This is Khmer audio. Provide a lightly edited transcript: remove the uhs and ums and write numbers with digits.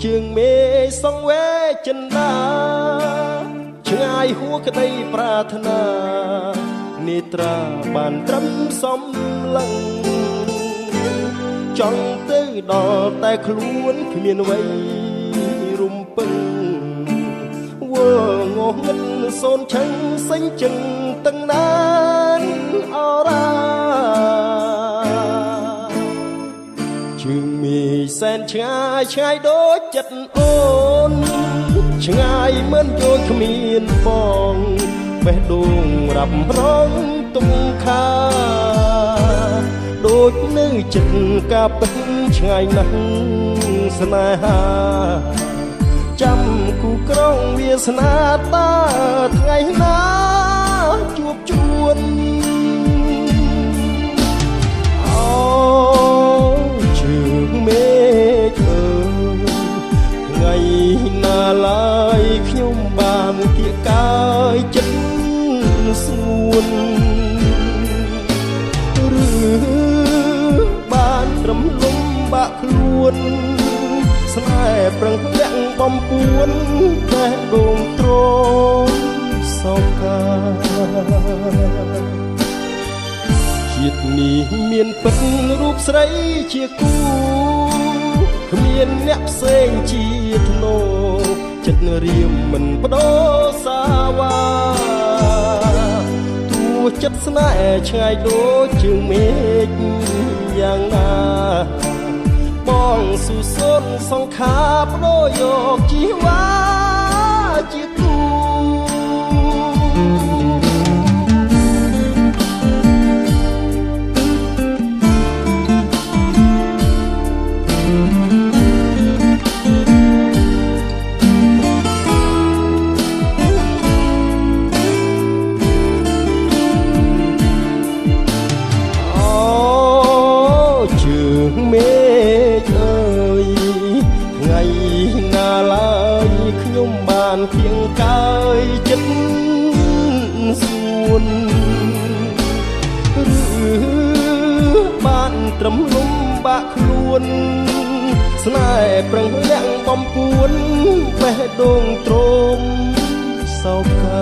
ជើងមេសងវេចិនដាឆ្ងាយហួក្តីប្រាថ្នានេត្រាបានត្រឹមសំឡឹងចង់ទៅដល់តែខ្លួនគ្មានអ្វីរំពឹងវើងងឹតសូនឆឹងសេញជឹងទាំងណានអរ៉ាជើងមីសែនឆ្ងាយឆ្ងាយដូចចិត្តអូនឆ្ងាយមិនយល់គ្មានបងបេះដូងរាប់រងទុំខាដូចនៅចិត្តកាពិតឆ្ងាយណាស់ស្នេហាចាំគូក្រងវាសនាតាថ្ងៃណាជួបជួនអូជើងមេឃអើយថ្ងៃណាឡើយខ្ញុំបានគៀកកាយចិត្តស្ងួនឬបានត្រឹមលំបាក់ខ្លួនស្នេហ៍ប្រឹងលាក់បំពួនតែដងទ្រង់សោកាជាតិនេះមានពិតរូបស្រីជាគូគ្មានអ្នកផ្សេងជាធ្នោចិត្តរៀមមិនបដូរសាវ៉ាទោះចិត្តស្នេហ៍ឆ្ងាយដូចជើងមេឃយ៉ាងណាបងស៊ូសូនសង្ខាបដូរយកជីវ៉ាជាគូមេឃអើយថ្ងៃណាឡើយខ្ញុំបានគៀងកាយចិត្តសួនឬបានត្រឹមលំបាក់ខ្លួនស្នេហ៍ប្រឹងលាក់បំពួនបេះដូងទ្រមសោកា